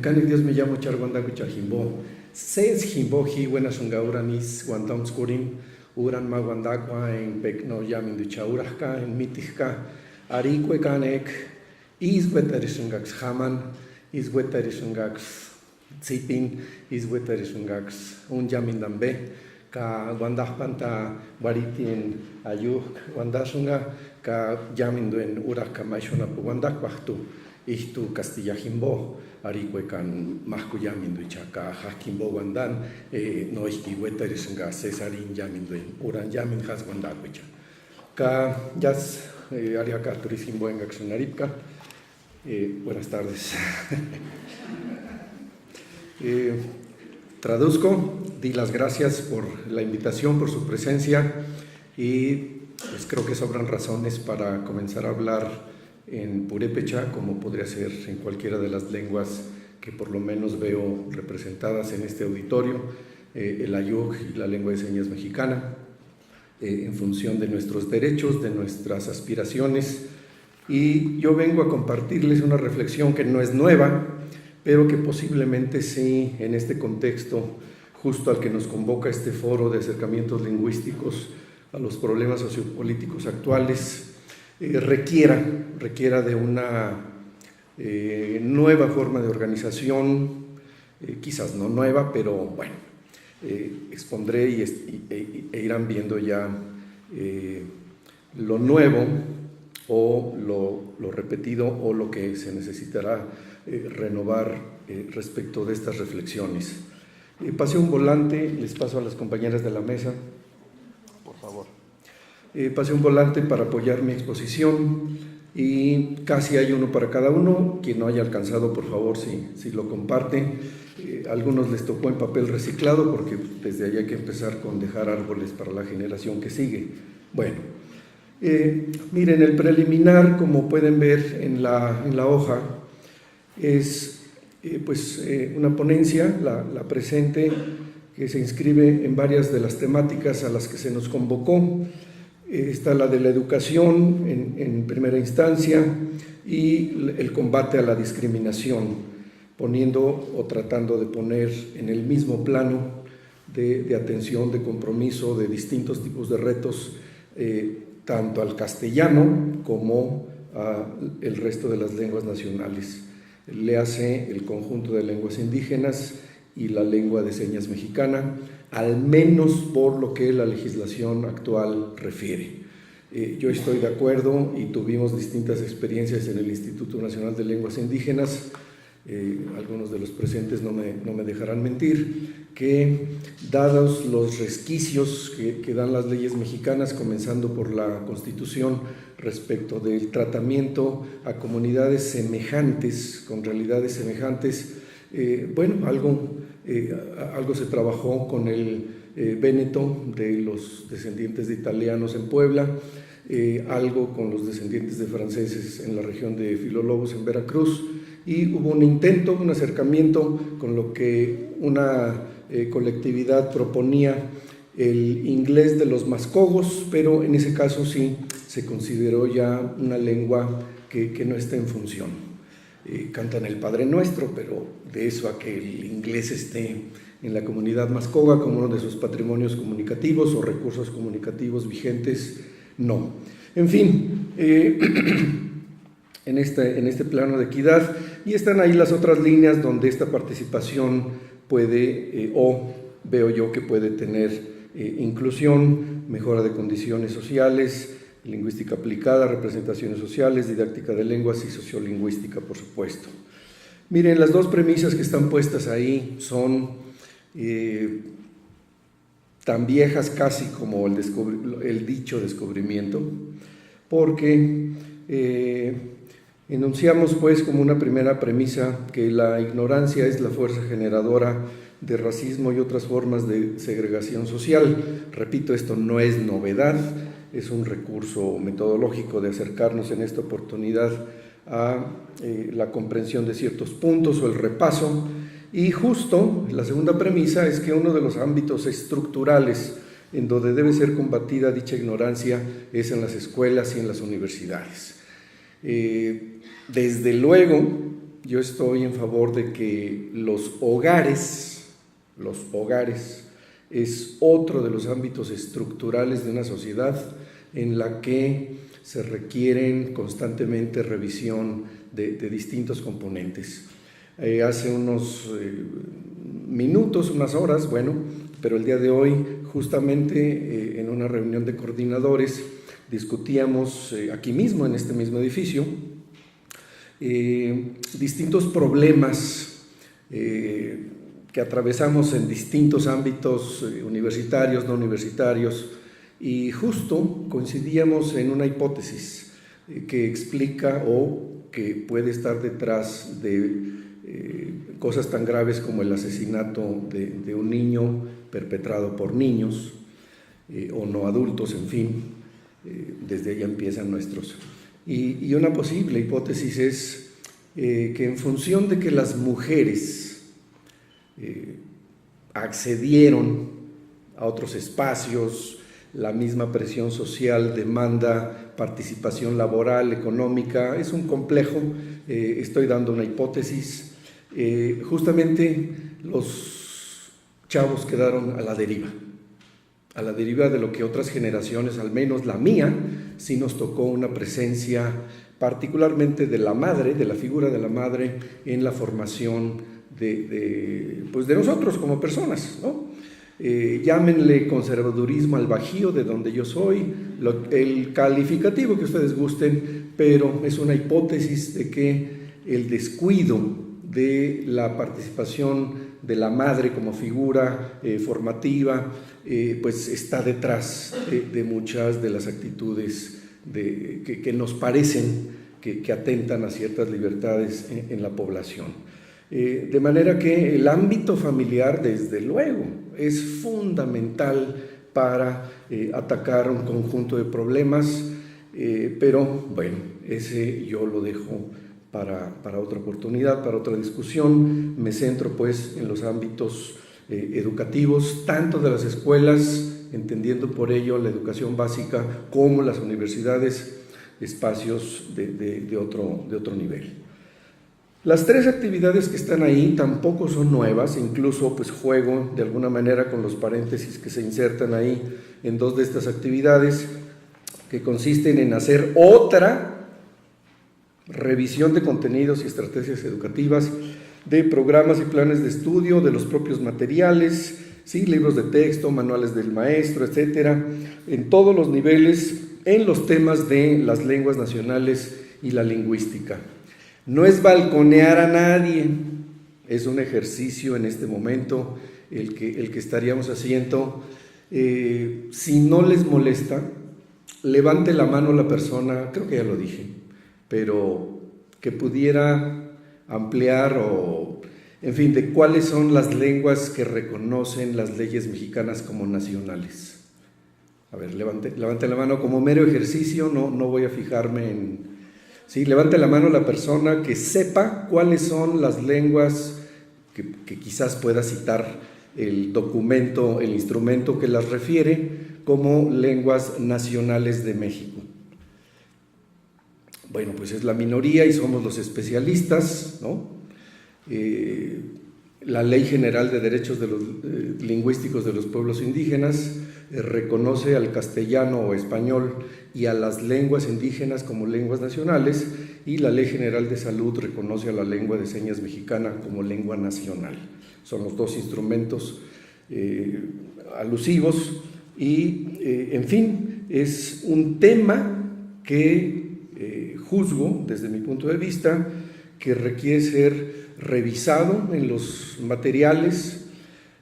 Canek Dios me llamo Charwanda Kuchajimbo. Ses Jimbo hi buena sungauranis guandam skurim uran magwandakwa en pekno yamin de chaurajka en mitijka arikwe kanek iswetarishungax haman iswetarishungax tzipin iswetarishungax un yamin dambe ka guandajpanta baritin ayuk guandashunga ka yamin duen urajka maishuna pu guandakwajtu ihtu Castilla Jimbo arikwe kan mahku yamin du chaka hakimbo wandan no iski wetarisnga cesarin yamin du uran yamin has wandakwecha ka yas ariaka turismo en accionaripka. Buenas tardes. Traduzco, di las gracias por la invitación, por su presencia y pues creo que sobran razones para comenzar a hablar en purépecha, como podría ser en cualquiera de las lenguas que por lo menos veo representadas en este auditorio, el ayuk y la lengua de señas mexicana, en función de nuestros derechos, de nuestras aspiraciones. Y yo vengo a compartirles una reflexión que no es nueva, pero que posiblemente sí, en este contexto justo al que nos convoca este foro de acercamientos lingüísticos a los problemas sociopolíticos actuales, requiera de una nueva forma de organización, quizás no nueva, pero bueno, expondré e irán viendo ya lo nuevo o lo repetido o lo que se necesitará renovar respecto de estas reflexiones. Pasé un volante, les paso a las compañeras de la mesa, por favor. Pasé un volante para apoyar mi exposición y casi hay uno para cada uno. Quien no haya alcanzado, por favor, si lo comparte. Algunos les tocó en papel reciclado porque desde ahí hay que empezar con dejar árboles para la generación que sigue. Bueno, miren, el preliminar, como pueden ver en la hoja, es una ponencia, la presente, que se inscribe en varias de las temáticas a las que se nos convocó. Está la de la educación en primera instancia y el combate a la discriminación, poniendo o tratando de poner en el mismo plano de atención, de compromiso, de distintos tipos de retos, tanto al castellano como al resto de las lenguas nacionales. Le hace el conjunto de lenguas indígenas y la lengua de señas mexicana, al menos por lo que la legislación actual refiere. Yo estoy de acuerdo y tuvimos distintas experiencias en el Instituto Nacional de Lenguas Indígenas, algunos de los presentes no me dejarán mentir, que dados los resquicios que dan las leyes mexicanas, comenzando por la Constitución respecto del tratamiento a comunidades semejantes, con realidades semejantes, algo se trabajó con el Véneto de los descendientes de italianos en Puebla, algo con los descendientes de franceses en la región de Filólogos en Veracruz, y hubo un intento, un acercamiento con lo que una colectividad proponía, el inglés de los mascogos, pero en ese caso sí se consideró ya una lengua que no está en función. Cantan el Padre Nuestro, pero de eso a que el inglés esté en la comunidad mascoga como uno de sus patrimonios comunicativos o recursos comunicativos vigentes, no. En fin, en este plano de equidad, y están ahí las otras líneas donde esta participación puede, o veo yo que puede tener inclusión, mejora de condiciones sociales, lingüística aplicada, representaciones sociales, didáctica de lenguas y sociolingüística, por supuesto. Miren, las dos premisas que están puestas ahí son tan viejas casi como el dicho descubrimiento, porque enunciamos pues como una primera premisa que la ignorancia es la fuerza generadora de racismo y otras formas de segregación social. Repito, esto no es novedad, es un recurso metodológico de acercarnos en esta oportunidad a la comprensión de ciertos puntos o el repaso. Y justo la segunda premisa es que uno de los ámbitos estructurales en donde debe ser combatida dicha ignorancia es en las escuelas y en las universidades. Desde luego, yo estoy en favor de que los hogares es otro de los ámbitos estructurales de una sociedad en la que se requieren constantemente revisión de distintos componentes. Hace unos minutos, unas horas, pero el día de hoy, justamente en una reunión de coordinadores, discutíamos aquí mismo, en este mismo edificio, distintos problemas que atravesamos en distintos ámbitos universitarios, no universitarios, y justo coincidíamos en una hipótesis que explica o que puede estar detrás de cosas tan graves como el asesinato de un niño perpetrado por niños o no adultos, en fin, desde ahí empiezan nuestros. Y una posible hipótesis es que en función de que las mujeres accedieron a otros espacios, la misma presión social demanda participación laboral, económica, es un complejo, estoy dando una hipótesis, justamente los chavos quedaron a la deriva de lo que otras generaciones, al menos la mía, sí nos tocó una presencia particularmente de la madre, de la figura de la madre en la formación de nosotros como personas, ¿no? Llámenle conservadurismo al Bajío, de donde yo soy, el calificativo que ustedes gusten, pero es una hipótesis de que el descuido de la participación de la madre como figura formativa, pues está detrás de muchas de las actitudes que nos parecen que atentan a ciertas libertades en la población. De manera que el ámbito familiar, desde luego, es fundamental para atacar un conjunto de problemas, pero bueno, ese yo lo dejo para otra oportunidad, para otra discusión. Me centro pues en los ámbitos educativos, tanto de las escuelas, entendiendo por ello la educación básica, como las universidades, espacios de otro nivel. Las tres actividades que están ahí tampoco son nuevas, incluso pues juego de alguna manera con los paréntesis que se insertan ahí en dos de estas actividades, que consisten en hacer otra revisión de contenidos y estrategias educativas, de programas y planes de estudio, de los propios materiales, ¿sí? Libros de texto, manuales del maestro, etcétera, en todos los niveles, en los temas de las lenguas nacionales y la lingüística. No es balconear a nadie, es un ejercicio en este momento el que estaríamos haciendo. Si no les molesta, levante la mano la persona, creo que ya lo dije, pero que pudiera ampliar o, en fin, de cuáles son las lenguas que reconocen las leyes mexicanas como nacionales. A ver, levante la mano como mero ejercicio, no voy a fijarme en... Sí, levante la mano la persona que sepa cuáles son las lenguas que quizás pueda citar el documento, el instrumento que las refiere como lenguas nacionales de México. Bueno, pues es la minoría y somos los especialistas, ¿no? La Ley General de Derechos Lingüísticos de los Pueblos Indígenas reconoce al castellano o español y a las lenguas indígenas como lenguas nacionales, y la Ley General de Salud reconoce a la lengua de señas mexicana como lengua nacional. Son los dos instrumentos alusivos y, en fin, es un tema que juzgo desde mi punto de vista que requiere ser revisado en los materiales.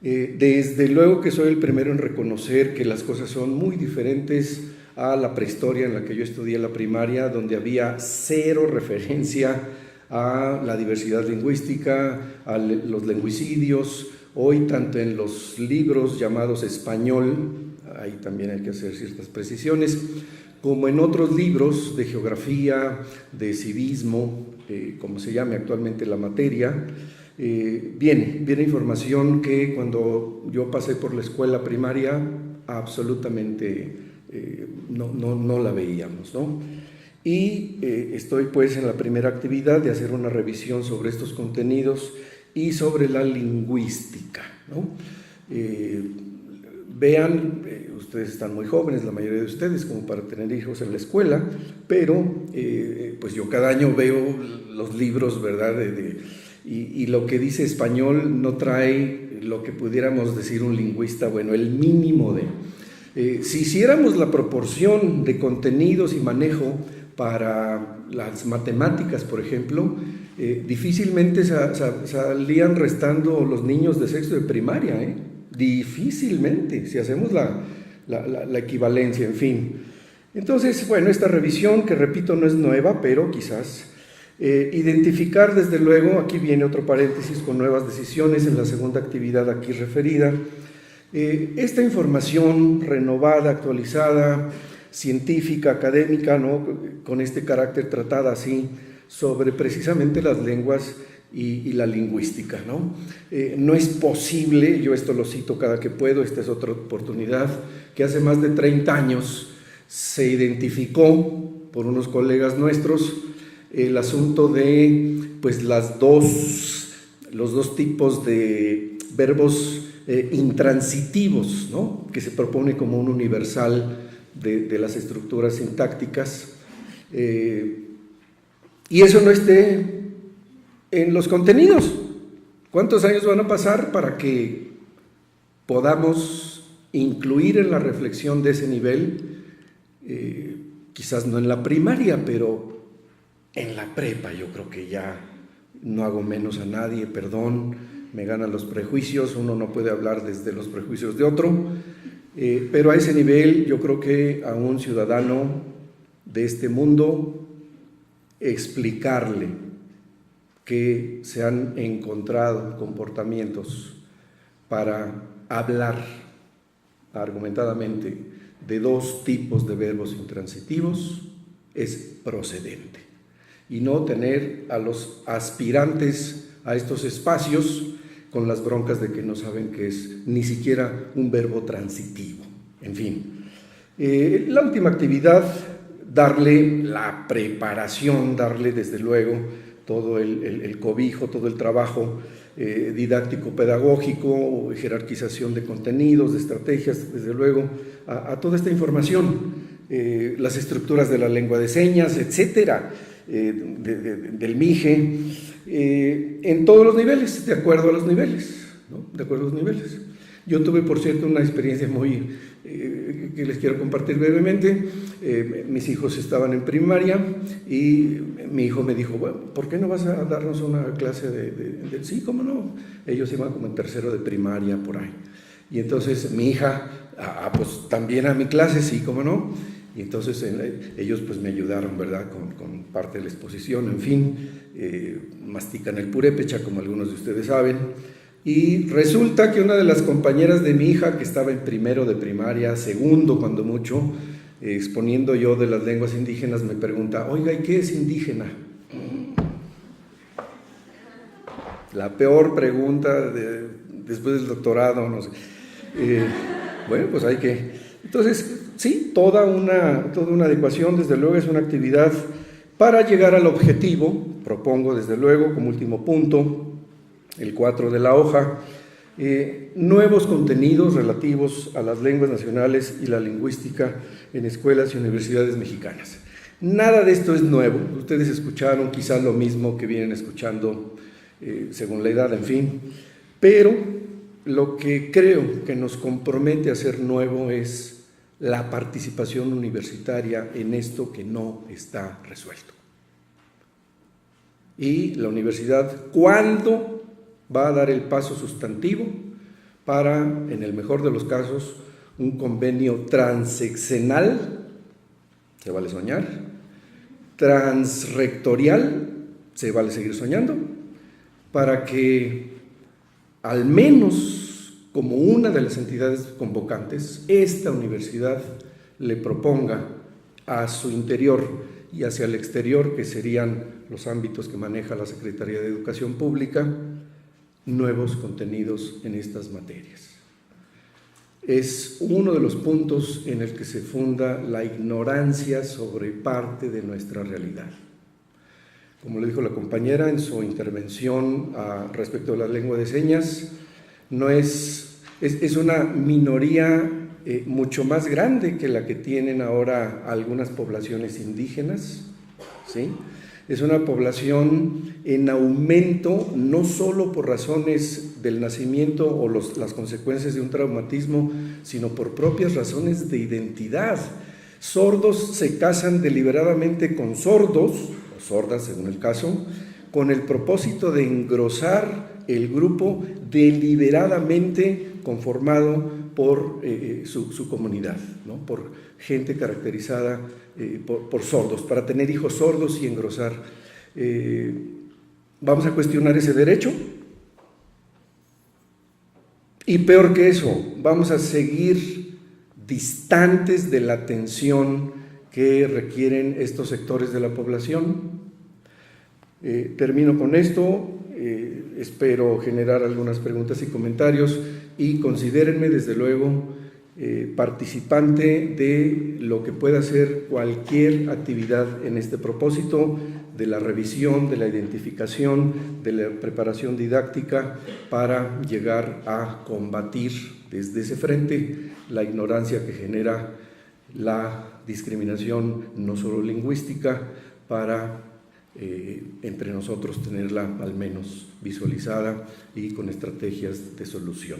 Desde luego que soy el primero en reconocer que las cosas son muy diferentes a la prehistoria en la que yo estudié la primaria, donde había cero referencia a la diversidad lingüística, a los lingüicidios. Hoy, tanto en los libros llamados español, ahí también hay que hacer ciertas precisiones, como en otros libros de geografía, de civismo, como se llame actualmente la materia, viene información que cuando yo pasé por la escuela primaria absolutamente no la veíamos, ¿no? y estoy pues en la primera actividad de hacer una revisión sobre estos contenidos y sobre la lingüística, ¿no? Vean, ustedes están muy jóvenes, la mayoría de ustedes, como para tener hijos en la escuela, pero pues yo cada año veo los libros, ¿verdad? Y lo que dice español no trae lo que pudiéramos decir un lingüista, bueno, el mínimo de... si hiciéramos la proporción de contenidos y manejo para las matemáticas, por ejemplo, difícilmente salían restando los niños de sexto de primaria, difícilmente, si hacemos la equivalencia, en fin. Entonces, bueno, esta revisión, que repito, no es nueva, pero quizás identificar, desde luego, aquí viene otro paréntesis con nuevas decisiones en la segunda actividad aquí referida, esta información renovada, actualizada, científica, académica, ¿no? Con este carácter tratada así, sobre precisamente las lenguas y la lingüística, ¿no? No es posible, yo esto lo cito cada que puedo, esta es otra oportunidad, que hace más de 30 años se identificó por unos colegas nuestros el asunto de pues los dos tipos de verbos intransitivos, ¿no? Que se propone como un universal de las estructuras sintácticas, y eso no esté en los contenidos. ¿Cuántos años van a pasar para que podamos incluir en la reflexión de ese nivel, quizás no en la primaria, pero en la prepa? Yo creo que ya no hago menos a nadie, perdón, me ganan los prejuicios, uno no puede hablar desde los prejuicios de otro, pero a ese nivel yo creo que a un ciudadano de este mundo explicarle que se han encontrado comportamientos para hablar argumentadamente de dos tipos de verbos intransitivos es procedente, y no tener a los aspirantes a estos espacios con las broncas de que no saben que es ni siquiera un verbo transitivo. En fin, la última actividad, darle la preparación, darle desde luego todo el cobijo, todo el trabajo didáctico-pedagógico, jerarquización de contenidos, de estrategias, desde luego, a toda esta información, las estructuras de la lengua de señas, etcétera, del MIGE, en todos los niveles, de acuerdo a los niveles, ¿no? De acuerdo a los niveles. Yo tuve, por cierto, una experiencia muy que les quiero compartir brevemente. Mis hijos estaban en primaria y mi hijo me dijo, bueno, ¿por qué no vas a darnos una clase de... Sí, ¿cómo no? Ellos iban como en tercero de primaria, por ahí. Y entonces mi hija, pues también a mi clase, sí, ¿cómo no? Y entonces ellos pues me ayudaron, ¿verdad?, con parte de la exposición, en fin, mastican el purépecha, como algunos de ustedes saben. Y resulta que una de las compañeras de mi hija, que estaba en primero de primaria, segundo cuando mucho, exponiendo yo de las lenguas indígenas, me pregunta, oiga, ¿y qué es indígena? La peor pregunta después del doctorado, no sé. Bueno, pues hay que... Entonces, sí, toda una adecuación, desde luego, es una actividad para llegar al objetivo. Propongo, desde luego, como último punto, el 4 de la hoja, nuevos contenidos relativos a las lenguas nacionales y la lingüística en escuelas y universidades mexicanas. Nada de esto es nuevo, ustedes escucharon quizás lo mismo que vienen escuchando según la edad, en fin, pero lo que creo que nos compromete a ser nuevo es la participación universitaria en esto que no está resuelto. Y la universidad, ¿cuándo va a dar el paso sustantivo para, en el mejor de los casos, un convenio transeccional, se vale soñar, transrectorial, se vale seguir soñando, para que al menos como una de las entidades convocantes, esta universidad le proponga a su interior y hacia el exterior, que serían los ámbitos que maneja la Secretaría de Educación Pública, nuevos contenidos en estas materias. es uno de los puntos en el que se funda la ignorancia sobre parte de nuestra realidad. Como le dijo la compañera en su intervención respecto a la lengua de señas, no es una minoría mucho más grande que la que tienen ahora algunas poblaciones indígenas, ¿sí? Es una población en aumento, no solo por razones del nacimiento o las consecuencias de un traumatismo, sino por propias razones de identidad. Sordos se casan deliberadamente con sordos, o sordas según el caso, con el propósito de engrosar el grupo deliberadamente conformado por su comunidad, ¿no? Por gente caracterizada por sordos, para tener hijos sordos y engrosar. ¿Vamos a cuestionar ese derecho? Y peor que eso, vamos a seguir distantes de la atención que requieren estos sectores de la población. Termino con esto. Espero generar algunas preguntas y comentarios y considérenme desde luego participante de lo que pueda ser cualquier actividad en este propósito de la revisión, de la identificación, de la preparación didáctica para llegar a combatir desde ese frente la ignorancia que genera la discriminación no solo lingüística para entre nosotros tenerla al menos visualizada y con estrategias de solución.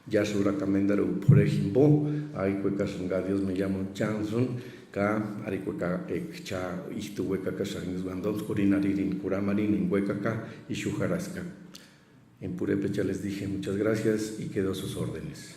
Yashura Kamendaru Porejimbo, Aikweka Shangadios me llamo Chanson, Ka Arikweka Ekcha Istuweka Kashangis Bandons, Kurinaririn Kuramarin, Inhuecaca y Shujarasca. En Purépecha les dije muchas gracias y quedo a sus órdenes.